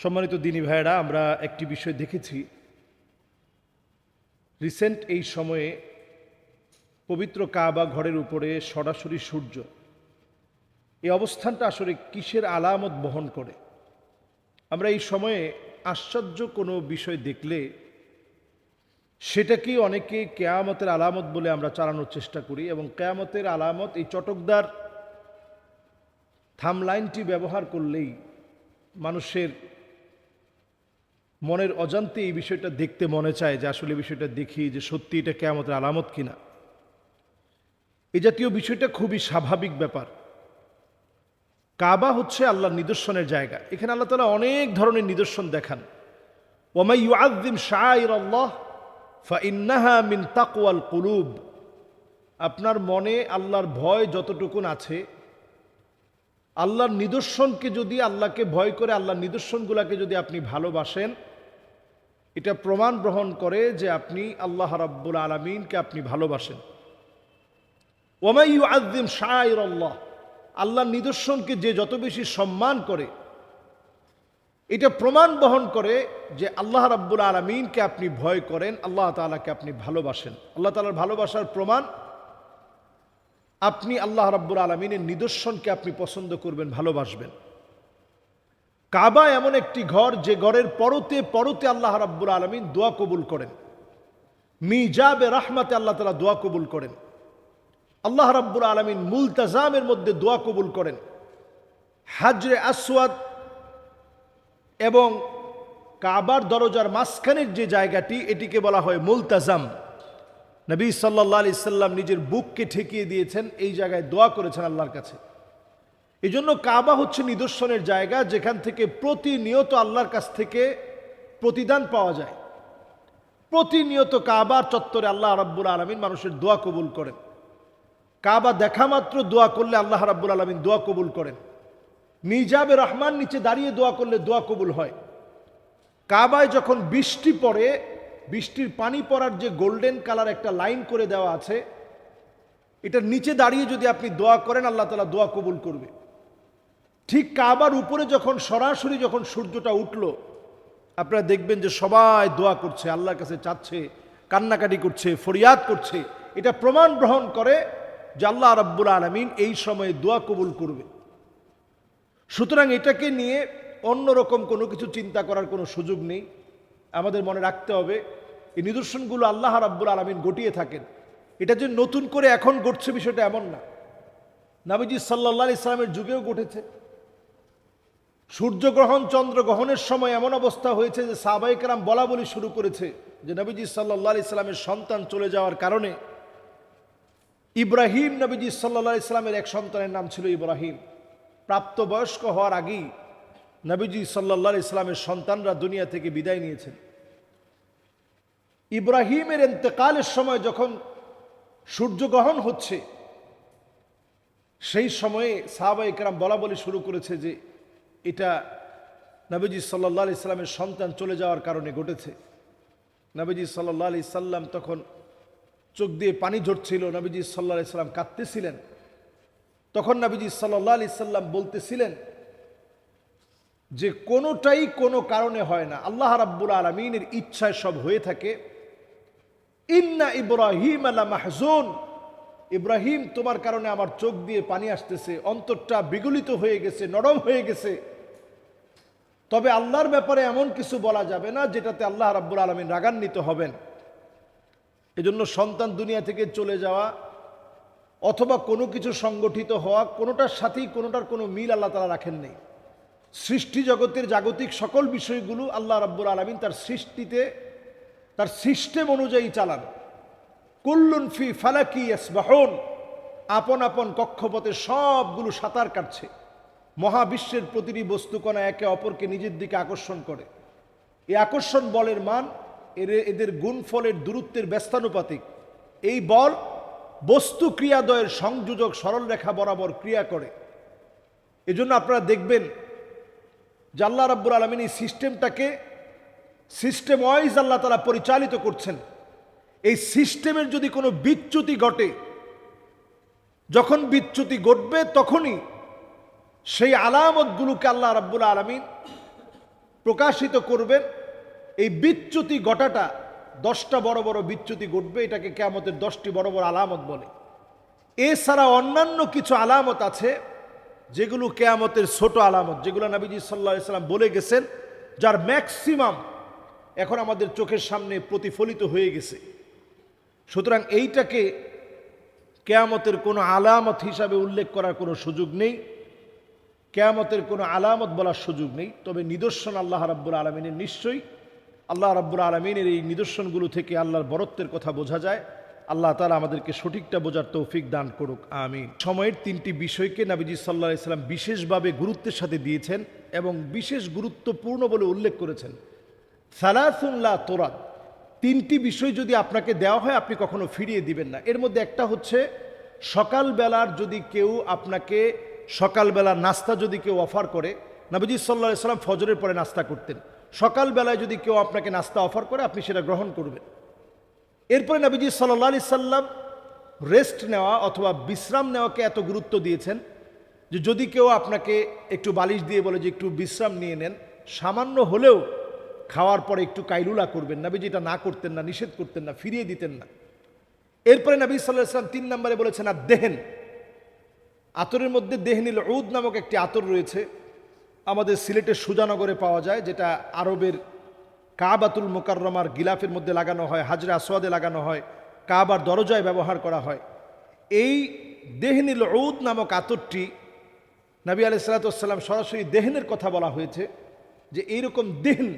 সম্মানিত দিনী ভাইয়েরা, আমরা একটি বিষয় দেখেছি রিসেন্ট এই সময়ে পবিত্র কাবা ঘরের উপরে সরাসরি সূর্য, এই অবস্থানটা আসলে কিসের আলামত বহন করে? আমরা এই সময়ে আশ্চর্য কোনো বিষয় দেখলে সেটাকেই অনেকে কেয়ামতের আলামত বলে আমরা চালানোর চেষ্টা করি, এবং কেয়ামতের আলামত এই চটকদার থামলাইনটি ব্যবহার করলেই মানুষের মনের অজান্তে এই বিষয়টা দেখতে মনে চায় যে আসলে বিষয়টা দেখি যে সত্যি এটা কিয়ামতের আলামত কিনা। এই জাতীয় বিষয়টা খুবই স্বাভাবিক ব্যাপার। কাবা হচ্ছে আল্লাহর নিদর্শনের জায়গা। এখানে আল্লাহ তাআলা অনেক ধরনের নিদর্শন দেখান। ওয়ামাই ইউআযযিম শাআইরাল্লাহ ফাইন্নাহা মিন তাকওয়াল কুলুব। আপনার মনে আল্লাহর ভয় যতটুকুন আছে, আল্লাহর নিদর্শনকে যদি, আল্লাহকে ভয় করে আল্লাহর নিদর্শনগুলোকে যদি আপনি ভালোবাসেন, এটা প্রমাণ গ্রহণ করে যে আপনি আল্লাহ রাব্বুল আলামিনকে আপনি ভালোবাসেন। ওয়ামাই ইউআযযিম শাআইরাল্লাহ, আল্লাহর নিদর্শনকে যে যত বেশি সম্মান করে, এটা প্রমাণ বহন করে যে আল্লাহ রাব্বুল আলামিনকে আপনি ভয় করেন, আল্লাহ তাআলাকে আপনি ভালোবাসেন। আল্লাহ তাআলার ভালোবাসার প্রমাণ আপনি আল্লাহ রাব্বুল আলামিনের নিদর্শনকে আপনি পছন্দ করবেন, ভালোবাসবেন। কাবা এমন একটি ঘর যে ঘরের পরতে পরতে আল্লাহ রাব্বুল আলামিন দোয়া কবুল করেন। মিজাবে রাহমাতে আল্লাহ তাআলা দোয়া কবুল করেন। আল্লাহ রাব্বুল আলামিন মুলতাজামের মধ্যে দোয়া কবুল করেন। হাজরে আসওয়াদ এবং কাবার দরজার মাঝখানের যে জায়গাটি, এটিকে বলা হয় মুলতাজাম। নবী সাল্লাল্লাহু আলাইহি সাল্লাম নিজের বুককে ঠেকিয়ে দিয়েছেন, এই জায়গায় দোয়া করেছেন আল্লাহর কাছে। এই জন্য কাবা হচ্ছে নিদর্শনের জায়গা, যেখান থেকে প্রতিনিয়ত আল্লাহর কাছ থেকে প্রতিদান পাওয়া যায়। প্রতিনিয়ত কাবার চত্বরে আল্লাহ রাব্বুল আলামিন মানুষের দোয়া কবুল করেন। কাবা দেখা মাত্র দোয়া করলে আল্লাহ রাব্বুল আলামিন দোয়া কবুল করেন। মিজাবে রহমান নিচে দাঁড়িয়ে দোয়া করলে দোয়া কবুল হয়। কাবায় যখন বৃষ্টি পড়ে, বৃষ্টির পানি পড়ার যে গোল্ডেন কালার একটা লাইন করে দেওয়া আছে, এটার নিচে দাঁড়িয়ে যদি আপনি দোয়া করেন, আল্লাহ তাআলা দোয়া কবুল করবে। ঠিক কাবার উপরে যখন সরাসরি যখন সূর্যটা উঠল, আপনারা দেখবেন যে সবাই দোয়া করছে, আল্লাহর কাছে চাচ্ছে, কান্নাকাটি করছে, ফরিয়াদ করছে। এটা প্রমাণ গ্রহণ করে যে আল্লাহ রাব্বুল আলামিন এই সময়ে দোয়া কবুল করবে। সুতরাং এটাকে নিয়ে অন্যরকম কোনো কিছু চিন্তা করার কোনো সুযোগ নেই। আমাদের মনে রাখতে হবে এই নিদর্শনগুলো আল্লাহ রাব্বুল আলামিন ঘটিয়ে থাকেন। এটা যে নতুন করে এখন ঘটছে বিষয়টা এমন না। নবীজি সাল্লাল্লাহু আলাইহি সাল্লামের যুগেও ঘটেছে। সূর্যগ্রহণ চন্দ্রগ্রহণের সময় এমন অবস্থা হয়েছে যে সাহাবায়ে কেরাম বলা বলি শুরু করেছে যে নবীজি সাল্লাল্লাহু আলাইহি সাল্লামের সন্তান চলে যাওয়ার কারণে, ইব্রাহিম নবীজি সাল্লাল্লাহু আলাইহি সাল্লামের এক সন্তানের নাম ছিল ইব্রাহিম। প্রাপ্তবয়স্ক হওয়ার আগেই নবীজি সাল্লাল্লাহু আলাইহি সাল্লামের সন্তানরা দুনিয়া থেকে বিদায় নিয়েছেন। ইব্রাহিমের ইন্তেকালের সময় যখন সূর্যগ্রহণ হচ্ছে, সেই সময়ে সাহাবায়ে কেরাম বলা বলি শুরু করেছে যে এটা নবীজি সাল্লাল্লাহু আলাইহি সাল্লামের সন্তান চলে যাওয়ার কারণে ঘটেছে। নবীজি সাল্লাল্লাহু আলাইহি সাল্লাম তখন চোখ দিয়ে পানি ঝরছিল, নবীজি সাল্লাল্লাহু আলাইহি সাল্লাম কাঁদতেছিলেন। তখন নবীজি সাল্লাল্লাহু আলাইহি সাল্লাম বলতেছিলেন যে কোনোটাই কোনো কারণে হয় না, আল্লাহ রাব্বুল আলামিনের ইচ্ছায় সব হয়ে থাকে। ইন্না ইব্রাহিম লা মাহজুন, ইব্রাহিম তোমার কারণে আমার চোখ দিয়ে পানি আসতেছে, অন্তরটা বিগলিত হয়ে গেছে, নরম হয়ে গেছে। তবে আল্লাহর ব্যাপারে এমন কিছু বলা যাবে না যেটাতে আল্লাহ রাব্বুল আলামিন রাগান্বিত হবেন। এজন্য সন্তান দুনিয়া থেকে চলে যাওয়া অথবা কোনো কিছু সংগঠিত হওয়া, কোনোটার সাথেই কোনোটার কোনো মিল আল্লাহ তাআলা রাখেন নেই। সৃষ্টি জগতের জাগতিক সকল বিষয়গুলো আল্লাহ রাব্বুল আলামিন তার সৃষ্টিতে, তার সিস্টেম অনুযায়ী চালান। কুল্লুন ফি ফালাকি ইয়াসবাহুন, আপন আপন কক্ষপথে সবগুলো সাঁতার কাটছে। মহাবিশ্বের প্রতিটি বস্তুকণা একে অপরকে নিজের দিকে আকর্ষণ করে। এই আকর্ষণ বলের মান এদের গুণফলের দূরত্বের ব্যস্তানুপাতিক। এই বল বস্তু ক্রিয়াদ্বয়ের সংযোজক সরলরেখা বরাবর ক্রিয়া করে। এজন্য আপনারা দেখবেন যে আল্লাহ রাব্বুল আলামিন এই সিস্টেমটাকে সিস্টেম ওয়াইজ আল্লাহ তাআলা পরিচালিত করছেন। এই সিস্টেমের যদি কোনো বিচ্যুতি ঘটে, যখন বিচ্যুতি ঘটবে তখনই সেই আলামতগুলোকে আল্লাহ রাব্বুল আলামিন প্রকাশিত করবেন। এই বিচ্যুতি ঘটাটা 10টা বড় বড় বিচ্যুতি ঘটবে, এটাকে কিয়ামতের 10টি বড় বড় আলামত বলে। এছাড়া অন্যান্য কিছু আলামত আছে যেগুলো কিয়ামতের ছোট আলামত, যেগুলো নবীজি সাল্লাল্লাহু আলাইহি সাল্লাম বলে গেছেন, যার ম্যাক্সিমাম এখন আমাদের চোখের সামনে প্রতিফলিত হয়ে গেছে। সুতরাং এইটাকে কিয়ামতের কোনো আলামত হিসাবে উল্লেখ করার কোনো সুযোগ নেই, কিয়ামতের কোনো আলামত বলার সুযোগ নেই। তবে নিদর্শন আল্লাহ রাব্বুল আলামিনের নিশ্চয়ই আল্লাহ রাব্বুল আলামিনের এই নিদর্শনগুলো থেকে আল্লাহর বরত্বের কথা বোঝা যায়। আল্লাহ তাআলা আমাদেরকে সঠিকটা বোঝার তৌফিক দান করুক, আমিন। সময়ের 3টি বিষয়কে নবীজি সাল্লাল্লাহু আলাইহি সাল্লাম বিশেষভাবে গুরুত্বের সাথে দিয়েছেন এবং বিশেষ গুরুত্বপূর্ণ বলে উল্লেখ করেছেন। সালাসুন লা তুরাদ, 3টি বিষয় যদি আপনাকে দেওয়া হয় আপনি কখনো ফিরিয়ে দিবেন না। এর মধ্যে একটা হচ্ছে সকালবেলার যদি কেউ আপনাকে সকালবেলার নাস্তা যদি কেউ অফার করে, নবীজি সাল্লাল্লাহু আলাইহি সাল্লাম ফজরের পরে নাস্তা করতেন, সকালবেলায় যদি কেউ আপনাকে নাস্তা অফার করে আপনি সেটা গ্রহণ করবেন। এরপরে নবীজি সাল্লাল্লাহু আলাইহি সাল্লাম রেস্ট নেওয়া অথবা বিশ্রাম নেওয়াকে এত গুরুত্ব দিয়েছেন যে যদি কেউ আপনাকে একটু বালিশ দিয়ে বলে যে একটু বিশ্রাম নিয়ে নেন, সামান্য হলেও খাওয়ার পরে একটু কাইলুলা করবেন। নবীজি এটা না করতেন না, নিষেধ করতেন না, ফিরিয়ে দিতেন না। এরপরে নবী সাল্লাল্লাহু আলাইহি সাল্লাম 3 নম্বরে বলেছেন আর দেহেন, আতরের মধ্যে দেহনিল উদ নামক একটি আতর রয়েছে, আমাদের সিলেটের সুজানগরে পাওয়া যায়, যেটা আরবের কাবাতুল মুকাররমার গিলাফের মধ্যে লাগানো হয়, হাজরে আসওয়াদে লাগানো হয়, কাবার দরজায় ব্যবহার করা হয়। এই দেহনিল উদ নামক আতরটি নবী আলাইহিস সালাতু ওয়াস সালাম সরাসরি দেহনের কথা বলা হয়েছে যে এইরকম দেহন,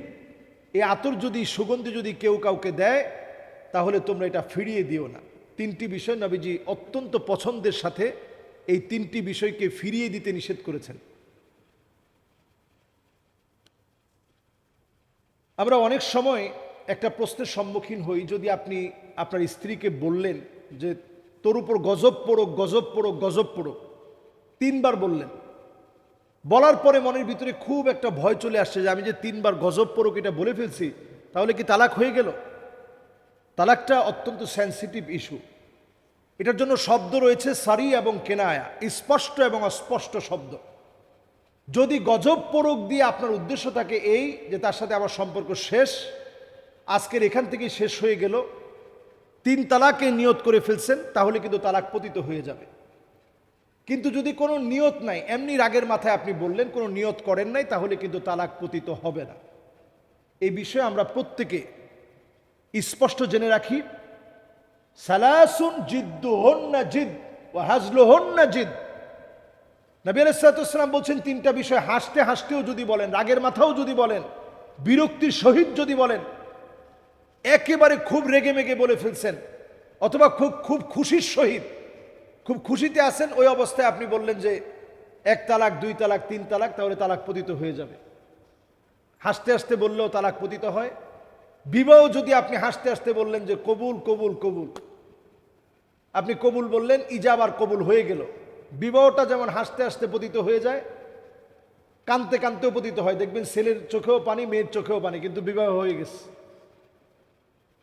এই আতর যদি সুগন্ধি যদি কেউ কাউকে দেয় তাহলে তোমরা এটা ফিরিয়ে দিও না। 3টি বিষয় নবীজি অত্যন্ত পছন্দের সাথে এই 3টি বিষয়কে ফিরিয়ে দিতে নিষেধ করেছেন। আমরা অনেক সময় একটা প্রশ্নের সম্মুখীন হই, যদি আপনি আপনার স্ত্রীকে বললেন যে তোর উপর গজব পড়ুক, গজব পড়ুক, গজব পড়ুক, 3বার বললেন, বলার পরে মনের ভিতরে খুব একটা ভয় চলে আসছে যে আমি যে 3বার গজব পড়ুক এটা বলে ফেলছি, তাহলে কি তালাক হয়ে গেল? তালাকটা অত্যন্ত সেন্সিটিভ ইস্যু। এটার জন্য শব্দ রয়েছে সারি এবং কেনায়া, স্পষ্ট এবং অস্পষ্ট শব্দ। যদি গজব পড়ুক দিয়ে আপনার উদ্দেশ্য থাকে এই যে তার সাথে আমার সম্পর্ক শেষ, আজকের এখান থেকে শেষ হয়ে গেল, 3 তালাকে নিয়ত করে ফেলছেন, তাহলে কিন্তু তালাক পতিত হয়ে যাবে। কিন্তু যদি কোনো নিয়ত নাই, এমনি রাগের মাথায় আপনি বললেন, কোনো নিয়ত করেন নাই, তাহলে কিন্তু তালাক পতিত হবে না। এই বিষয়ে আমরা প্রত্যেকে স্পষ্ট জেনে রাখি, সালাসুন জিদ্দুহুন্না জিদ ওয়া হাজলুহুন্না জিদ। নবী আলাইহিস সালাতু ওয়াস সালাম বলছেন 3টা বিষয় হাসতে হাসতেও যদি বলেন, রাগের মাথাও যদি বলেন, বিরক্তির সহিত যদি বলেন, একেবারে খুব রেগে মেগে বলে ফেলছেন, অথবা খুব খুশির সহিত, খুব খুশিতে আছেন, ওই অবস্থায় আপনি বললেন যে 1 তালাক, 2 তালাক, 3 তালাক, তাহলে তালাক পতিত হয়ে যাবে। হাসতে হাসতে বললেও তালাক পতিত হয়। বিবাহ যদি আপনি হাসতে হাসতে বললেন যে কবুল কবুল কবুল, আপনি কবুল বললেন, ইজাব আর কবুল হয়ে গেল। বিবাহটা যেমন হাসতে হাসতে পতিত হয়ে যায়, কানতে কানতেও পতিত হয়। দেখবেন ছেলের চোখেও পানি, মেয়ের চোখেও পানি, কিন্তু বিবাহ হয়ে গেছে।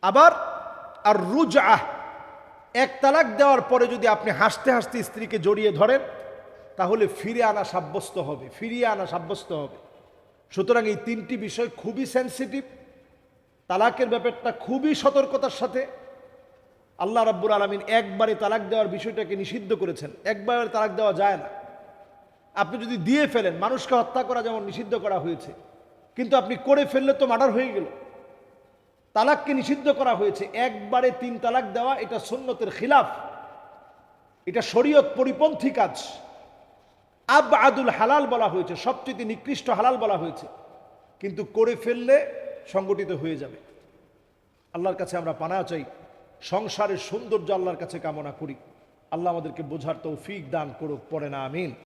আবার আর রুজআহ, 1 তালাক দেওয়ার পরে যদি আপনি হাসতে হাসতে স্ত্রীকে জড়িয়ে ধরেন, তাহলে ফিরিয়ে আনা সাব্যস্ত হবে, ফিরিয়ে আনা সাব্যস্ত হবে। সুতরাং এই 3টি বিষয় খুবই সেন্সিটিভ। তালাকের ব্যাপারটা খুবই সতর্কতার সাথে। আল্লাহ রাব্বুল আলামিন একবারে তালাক দেওয়ার বিষয়টাকে নিষিদ্ধ করেছেন, একবারে তালাক দেওয়া যায় না। আপনি যদি দিয়ে ফেলেন, মানুষকে হত্যা করা যেমন নিষিদ্ধ করা হয়েছে, কিন্তু আপনি করে ফেললে তো মার্ডার হয়ে গেল। তালাককে নিষিদ্ধ করা হয়েছে। একবারে 3 তালাক দেওয়া এটা সুন্নতের খিলাফ, এটা শরীয়ত পরিপন্থী কাজ। আবআদুল হালাল বলা হয়েছে, সবচেয়ে নিকৃষ্ট হালাল বলা হয়েছে, কিন্তু করে ফেললে সংগঠিত হয়ে যাবে। আল্লাহর কাছে আমরা পানাহ চাই, সংসারের সৌন্দর্য আল্লাহর কাছে কামনা করি। আল্লাহ আমাদেরকে বোঝার তৌফিক দান করুক, পড়ে না আমিন।